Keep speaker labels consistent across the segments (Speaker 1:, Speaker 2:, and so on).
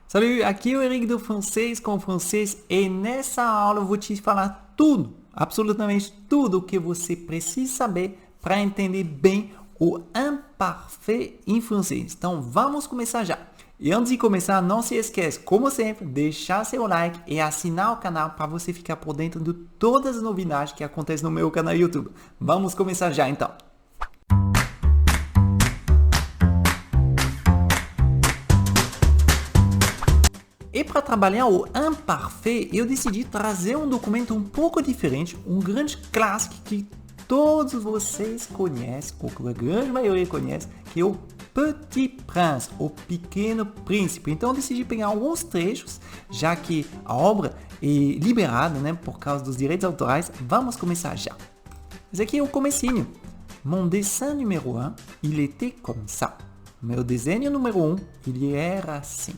Speaker 1: Salut, aqui é o Henrique do Francês com Francês e nessa aula eu vou te falar tudo, absolutamente tudo o que você precisa saber para entender bem o imparfait em francês. Então vamos começar já. E antes de começar, não se esqueça, como sempre, deixar seu like e assinar o canal para você ficar por dentro de todas as novidades que acontecem no meu canal YouTube. Vamos começar já então. E para trabalhar o imparfait, eu decidi trazer um documento um pouco diferente, um grande clássico que todos vocês conhecem, ou que a grande maioria conhece, que é o Petit Prince, o Pequeno Príncipe. Então eu decidi pegar alguns trechos, já que a obra é liberada, né, por causa dos direitos autorais. Vamos começar já. Esse aqui é o comecinho. Mon dessin numéro 1, il était comme ça. Meu desenho número 1, ele era assim.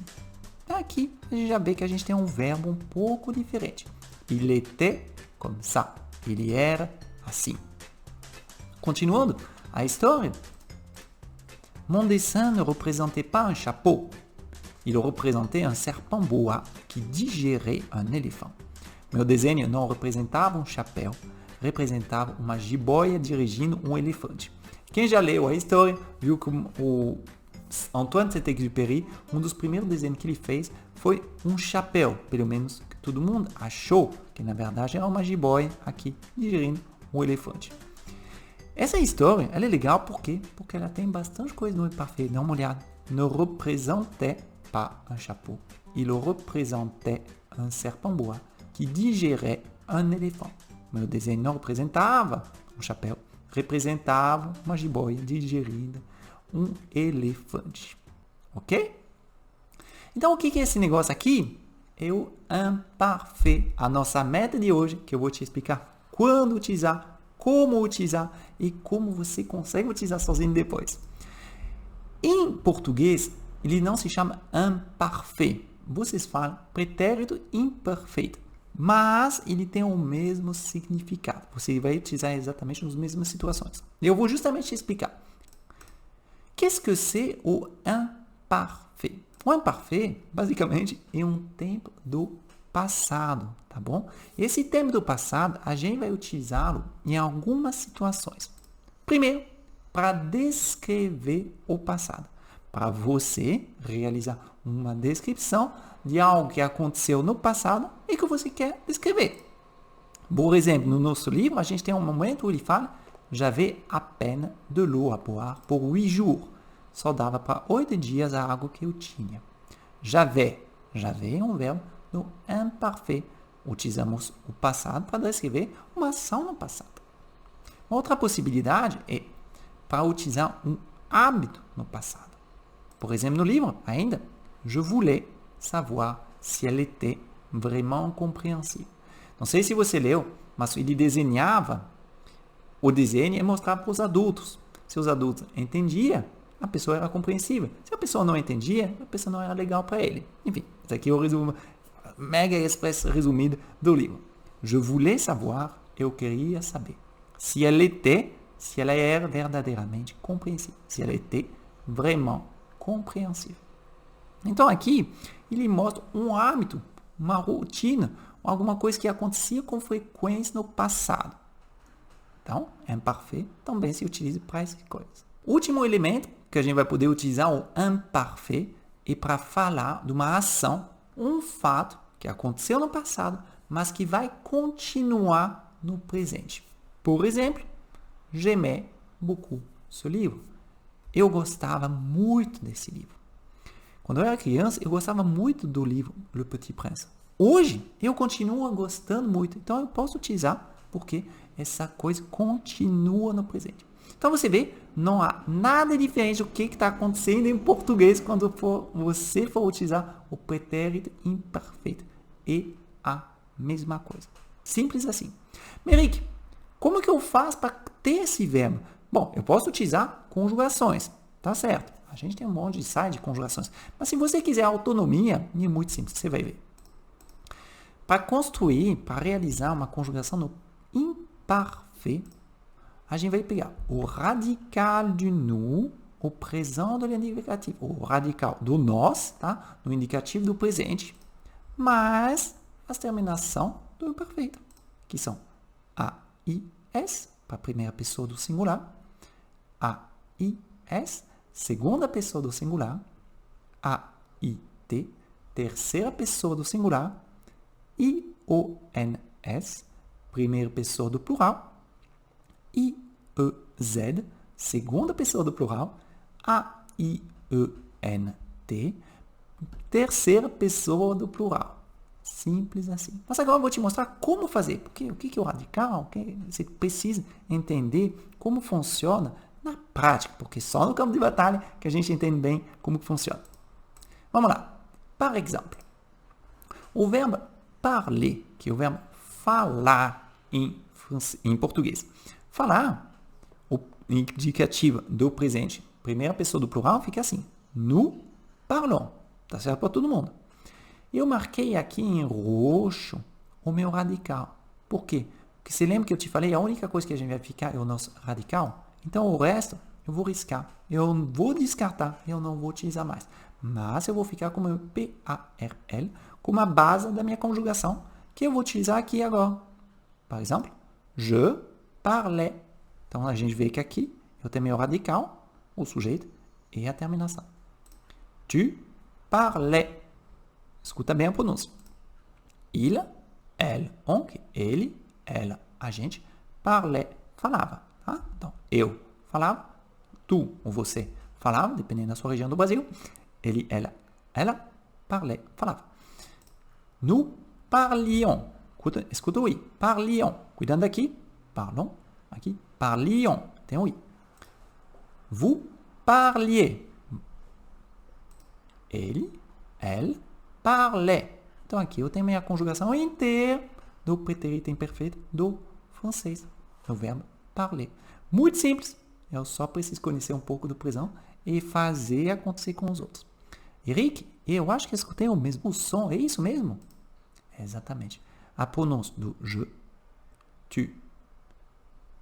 Speaker 1: Aqui a gente já vê que a gente tem um verbo um pouco diferente. Il était comme ça. Ele era assim. Continuando a história. Mon dessin ne représentait pas un chapeau. Il représentait un serpent boa qui digérait un éléphant. Meu desenho não representava um chapéu, representava uma jiboia dirigindo um elefante. Quem já leu a história viu que o Antoine Saint-Exupéry, um dos primeiros desenhos que ele fez foi um chapéu, pelo menos que todo mundo achou que na verdade era uma jiboia aqui digerindo um elefante. Essa história ela é legal porque ela tem bastante coisa no imparfait. Dá uma olhada. Ne représentait pas un chapeau. Il représentait un serpent bois qui digérait un éléphant. Meu desenho não representava um chapéu, representava uma jiboia digerindo um elefante. Ok? Então, o que é esse negócio aqui? É o imparfait. A nossa meta de hoje, que eu vou te explicar quando utilizar, como utilizar e como você consegue utilizar sozinho depois. Em português, ele não se chama imparfait. Vocês falam pretérito imperfeito. Mas ele tem o mesmo significado. Você vai utilizar exatamente nas mesmas situações. Eu vou justamente te explicar. Qu'est-ce que c'est o imparfait? O imparfait, basicamente, é um tempo do passado, tá bom? Esse tempo do passado, a gente vai utilizá-lo em algumas situações. Primeiro, para descrever o passado. Para você realizar uma descrição de algo que aconteceu no passado e que você quer descrever. Por exemplo, no nosso livro, a gente tem um momento où ele fala J'avais à peine de l'eau à boire pour 8 jours. Só dava para 8 dias a água que eu tinha. J'avais é um verbo no imparfait. Utilizamos o passado para descrever uma ação no passado. Outra possibilidade é para utilizar um hábito no passado. Por exemplo, no livro, ainda, je voulais savoir si elle était vraiment compréhensible. Não sei se você leu, mas ele desenhava o desenho e mostrava para os adultos. Se os adultos entendiam, a pessoa era compreensível. Se a pessoa não entendia, a pessoa não era legal para ele. Enfim, esse aqui é o resumo, mega express resumido do livro. Je voulais savoir, eu queria saber. Se ela era verdadeiramente compreensível. Se ela était vraiment compreensível. Então aqui, ele mostra um hábito, uma rotina, alguma coisa que acontecia com frequência no passado. Então, imparfait também se utiliza para essas coisas. O último elemento que a gente vai poder utilizar o imparfait é para falar de uma ação, um fato que aconteceu no passado, mas que vai continuar no presente. Por exemplo, j'aimais beaucoup ce livre. Eu gostava muito desse livro. Quando eu era criança, eu gostava muito do livro Le Petit Prince. Hoje, eu continuo gostando muito. Então, eu posso utilizar porque essa coisa continua no presente. Então, você vê, não há nada diferente do que está acontecendo em português quando você for utilizar o pretérito imperfeito. É a mesma coisa. Simples assim. Meric, como que eu faço para ter esse verbo? Bom, eu posso utilizar conjugações, tá certo? A gente tem um monte de site de conjugações. Mas se você quiser autonomia, é muito simples, você vai ver. Para construir, para realizar uma conjugação no imparfait, a gente vai pegar o radical de nous o présent do indicativo, o radical do nós, tá? No indicativo do presente, mais as terminações do imperfeito, que são AIS, para a primeira pessoa do singular, AIS, segunda pessoa do singular, AIT, terceira pessoa do singular, IONS, primeira pessoa do plural, IEZ, segunda pessoa do plural, AIENT, terceira pessoa do plural. Simples assim. Mas agora eu vou te mostrar como fazer. Porque o que é o radical? Você precisa entender como funciona na prática. Porque só no campo de batalha que a gente entende bem como funciona. Vamos lá. Par exemplo. O verbo parler, que é o verbo falar em português. Falar, o indicativo do presente, primeira pessoa do plural, fica assim. Nous parlons. Tá certo para todo mundo. Eu marquei aqui em roxo o meu radical. Por quê? Porque você lembra que eu te falei, a única coisa que a gente vai ficar é o nosso radical? Então, o resto, eu vou riscar. Eu vou descartar, eu não vou utilizar mais. Mas eu vou ficar com o meu PARL como a base da minha conjugação, que eu vou utilizar aqui agora. Por exemplo, je parlais. Então, a gente vê que aqui eu tenho meu radical, o sujeito e a terminação. Tu parlais. Escuta bem a pronúncia. Il, elle, on, ele, ela, a gente, parlait, falava. Tá? Então, eu falava, tu ou você falava, dependendo da sua região do Brasil. Ele, ela, parlait, falava. Nous parlions. Escuta o i. Parlions. Cuidando aqui. Parlons. Aqui. Parlions. Tem o i. Vous parliez. Ele, elle, parlait. Então, aqui eu tenho minha conjugação inteira do pretérito imperfeito do francês, do verbo parler. Muito simples. Eu só preciso conhecer um pouco do presente e fazer acontecer com os outros. Eric, eu acho que escutei o mesmo som. É isso mesmo? É exatamente. A pronúncia do je, tu,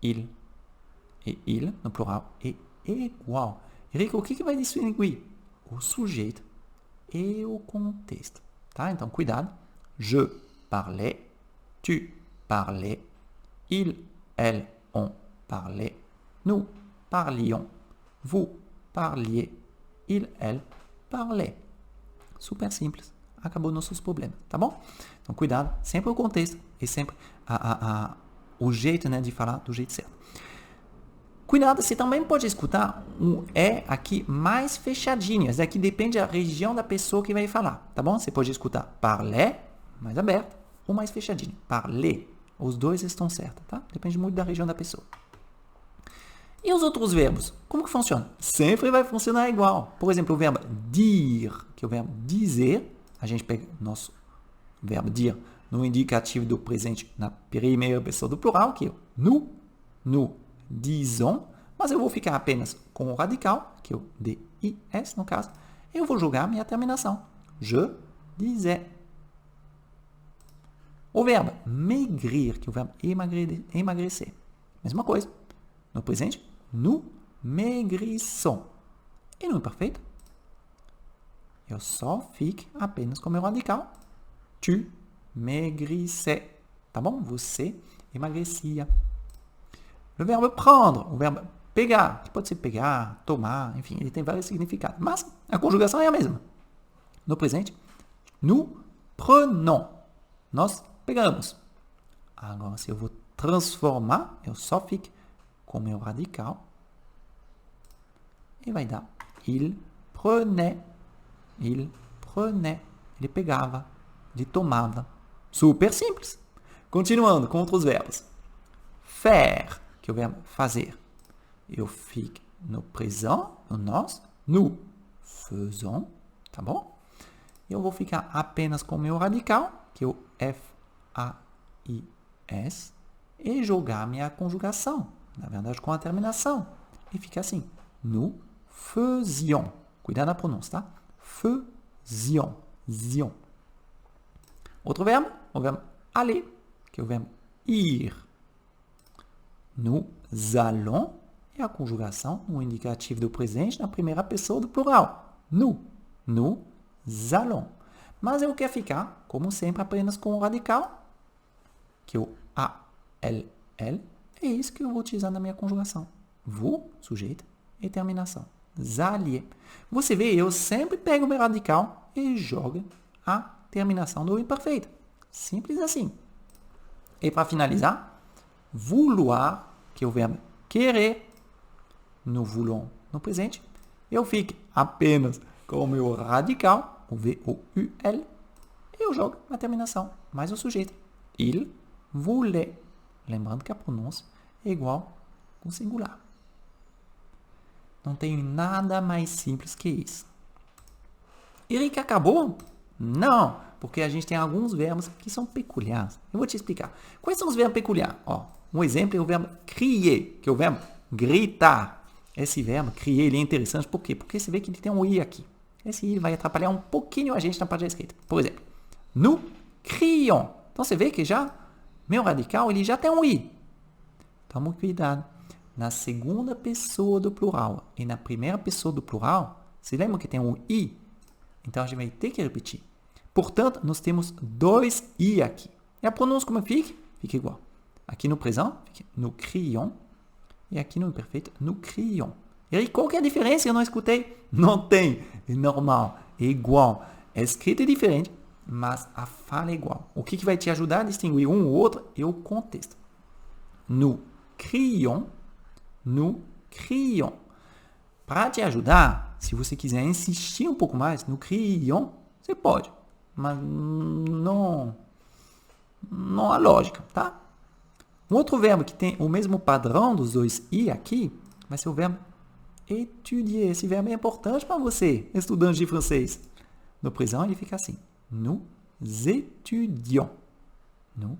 Speaker 1: il e il, no plural, é igual. Eric, o que vai distinguir? O sujeito e o contexto. Tá? Então, cuidado. Je parlais, tu parlais, il, elle, on parlait, nous parlions, vous parliez, il, elle parlait. Super simples. Acabou nossos problemas, tá bom? Então, cuidado. Sempre o contexto e sempre o jeito, né, de falar do jeito certo. Cuidado, você também pode escutar um E aqui mais fechadinho. Esse daqui depende da região da pessoa que vai falar, tá bom? Você pode escutar parler, mais aberto, ou mais fechadinho. Parler. Os dois estão certos, tá? Depende muito da região da pessoa. E os outros verbos? Como que funciona? Sempre vai funcionar igual. Por exemplo, o verbo dire, que é o verbo dizer. A gente pega nosso verbo dire no indicativo do presente na primeira pessoa do plural, que é nous disons, mas eu vou ficar apenas com o radical, que é o DIS no caso, e eu vou jogar minha terminação. Je disais. O verbo maigrir, que é o verbo emagrecer. Mesma coisa. No presente, nous maigrissons. E no imperfeito, eu só fico apenas com o meu radical. Tu maigrissais. Tá bom? Você emagrecia. O verbo prendre, o verbo pegar, que pode ser pegar, tomar, enfim, ele tem vários significados. Mas a conjugação é a mesma. No presente, nous prenons. Nós pegamos. Agora, se eu vou transformar, eu só fico com o meu radical. E vai dar il prenait. Il prenait. Ele pegava. Ele tomava. Super simples. Continuando com outros verbos. Faire, que é o verbo fazer. Eu fico no présent, no nós. Nous faisons. Tá bom? Eu vou ficar apenas com o meu radical, que é o FAIS, e jogar minha conjugação. Na verdade, com a terminação. E fica assim. Nous faisions. Cuidado na pronúncia, tá? Faisions. Zion. Outro verbo, o verbo aller, que é o verbo ir. Nous allons, é a conjugação no indicativo do presente na primeira pessoa do plural. Nous. Nous allons. Mas eu quero ficar, como sempre, apenas com o radical, que é o A, L, L. É isso que eu vou utilizar na minha conjugação. Vous, sujeito, e terminação. Alliés. Você vê, eu sempre pego o meu radical e jogo a terminação do imperfeito. Simples assim. E para finalizar, vouloir, que é o verbo querer, nous voulons no presente, eu fico apenas com o meu radical, o V-O-U-L, e eu jogo a terminação, mais o sujeito. Il voulait. Lembrando que a pronúncia é igual com singular. Não tem nada mais simples que isso. Eric, acabou? Não, porque a gente tem alguns verbos que são peculiares. Eu vou te explicar. Quais são os verbos peculiares? Ó, um exemplo é o verbo crier, que é o verbo gritar. Esse verbo, crier, ele é interessante. Por quê? Porque você vê que ele tem um i aqui. Esse i vai atrapalhar um pouquinho a gente na parte da escrita. Por exemplo, nous crions. Então você vê que já, meu radical, ele já tem um i. Toma cuidado. Na segunda pessoa do plural e na primeira pessoa do plural, se lembra que tem um i? Então, a gente vai ter que repetir. Portanto, nós temos dois i aqui. E a pronúncia como fica? Fica igual. Aqui no présent, fica nous crions. E aqui no imperfeito, nous crions. E aí, qual que é a diferença? Eu não escutei. Não tem. É normal. É igual. A escrita é diferente, mas a fala é igual. O que vai te ajudar a distinguir um ou outro é o contexto. Nous crions. Nous crions. Para te ajudar, se você quiser insistir um pouco mais, nous crions, você pode. Mas não há lógica, tá? Um outro verbo que tem o mesmo padrão dos dois i aqui, vai ser o verbo étudier. Esse verbo é importante para você, estudante de francês. No présent, ele fica assim. Nous étudions. Nous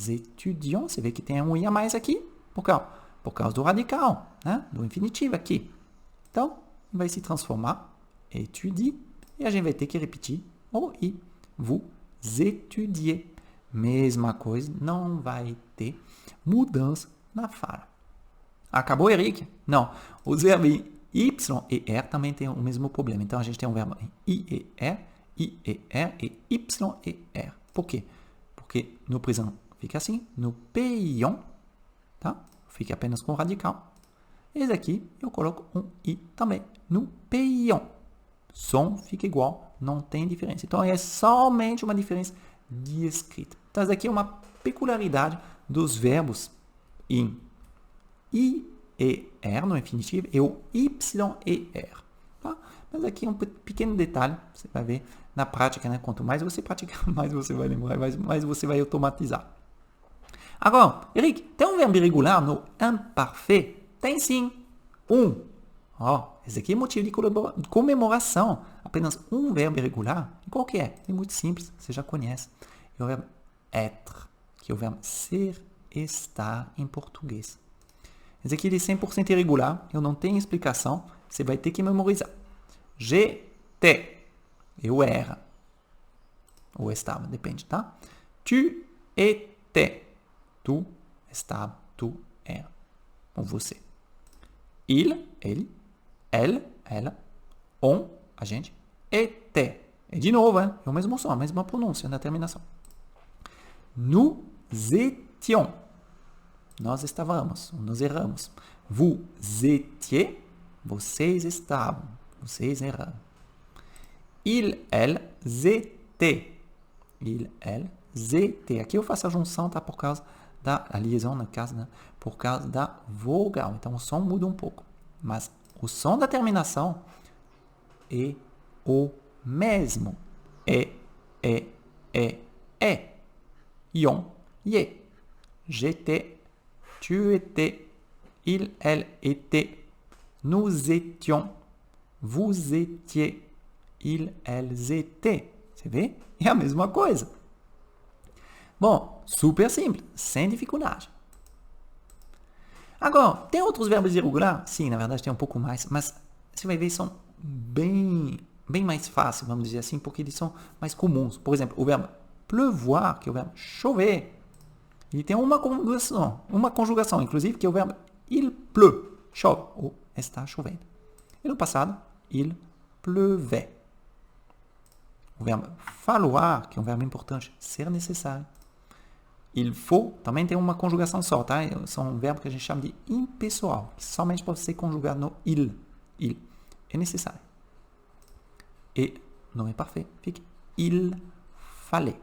Speaker 1: étudions. Você vê que tem um i a mais aqui. Por causa do radical, né? Do infinitivo aqui. Então, vai se transformar, étudie, e a gente vai ter que repetir o i. Vous étudiez. Mesma coisa, não vai ter mudança na fala. Acabou, Eric? Não. Os verbos y e r também têm o mesmo problema. Então, a gente tem um verbo em i e r e y e r. Por quê? Porque no présent fica assim, no payons, tá? Fica apenas com o radical. Esse aqui eu coloco um i também. No payons. Som fica igual, não tem diferença. Então é somente uma diferença de escrita. Então essa aqui é uma peculiaridade dos verbos em i e r no infinitivo e o y e r. Tá? Mas aqui é um pequeno detalhe, você vai ver na prática, né? Quanto mais você praticar, mais você vai lembrar, mais você vai automatizar. Agora, Eric, tem um verbo irregular no imparfait? Tem sim. Esse aqui é motivo de comemoração. Apenas um verbo irregular. E qual que é? É muito simples, você já conhece. É o verbo être, que é o verbo ser, estar em português. Esse aqui ele é 100% irregular, eu não tenho explicação, você vai ter que memorizar. J'étais, eu era. Ou estava, depende, tá? Tu étais. Tu estava, tu era. Ou você. Il, ele. Elle, ela. On, a gente. Était. E de novo, é o mesmo som, a mesma pronúncia na terminação. Nous étions. Nós estávamos, nós erramos. Vous étiez. Vocês estavam. Vocês erraram. Il, elles étaient. Il, elles étaient. Aqui eu faço a junção, tá? Por causa a liaison, no caso, né? Por causa da vogal. Então, o som muda um pouco. Mas o som da terminação é o mesmo. É. Ion, ye. J'étais, tu étais, il, elle était, nous étions, vous étiez, ils, elles étaient. Você vê? É a mesma coisa. Bom, super simples, sem dificuldade. Agora, tem outros verbos irregulares? Sim, na verdade tem um pouco mais, mas você vai ver, são bem mais fáceis, vamos dizer assim, porque eles são mais comuns. Por exemplo, o verbo pleuvoir, que é o verbo chover, ele tem uma conjugação, inclusive, que é o verbo il pleut, chove ou está chovendo. E no passado, il pleuvait. O verbo falloir, que é um verbo importante, ser necessário. Il faut, também tem uma conjugação só, tá? São um verbo que a gente chama de impessoal, que somente pode ser conjugado no il. Il é necessário. E não é parfait, fica il fallait.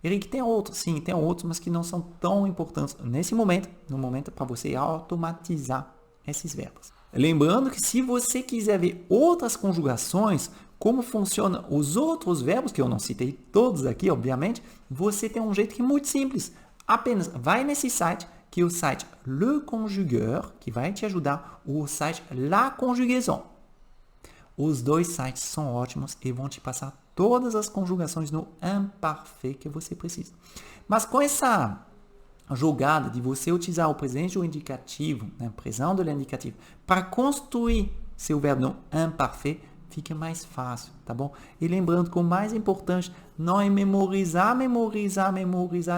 Speaker 1: Eric, tem outros? Sim, tem outros, mas que não são tão importantes nesse momento. No momento para você automatizar esses verbos. Lembrando que se você quiser ver outras conjugações, como funcionam os outros verbos, que eu não citei todos aqui, obviamente, você tem um jeito que é muito simples. Apenas vai nesse site, que é o site Le Conjugueur, que vai te ajudar, ou o site La Conjugaison. Os dois sites são ótimos e vão te passar todas as conjugações no imparfait que você precisa. Mas com essa jogada de você utilizar o presente ou indicativo, né, presente do indicativo, para construir seu verbo no imparfait, fica mais fácil, tá bom? E lembrando que o mais importante não é memorizar,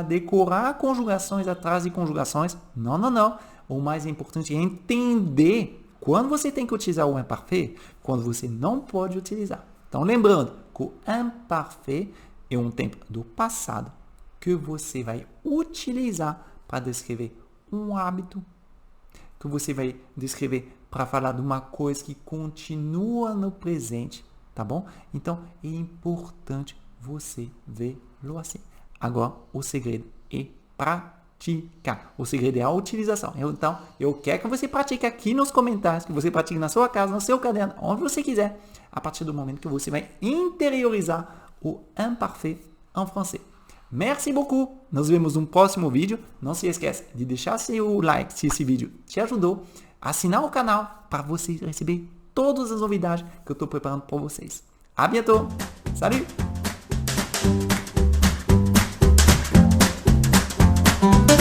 Speaker 1: decorar conjugações atrás de conjugações. Não, não, não. O mais importante é entender quando você tem que utilizar o imparfait, quando você não pode utilizar. Então, lembrando que o imparfait é um tempo do passado que você vai utilizar para descrever um hábito, que você vai descrever para falar de uma coisa que continua no presente, tá bom? Então, é importante você vê-lo assim. Agora, o segredo é praticar. O segredo é a utilização. Então, eu quero que você pratique aqui nos comentários, que você pratique na sua casa, no seu caderno, onde você quiser, a partir do momento que você vai interiorizar o imparfait em francês. Merci beaucoup. Nos vemos no próximo vídeo. Não se esqueça de deixar seu like se esse vídeo te ajudou. Assinar o canal para você receber todas as novidades que eu estou preparando para vocês. À bientôt. Salut!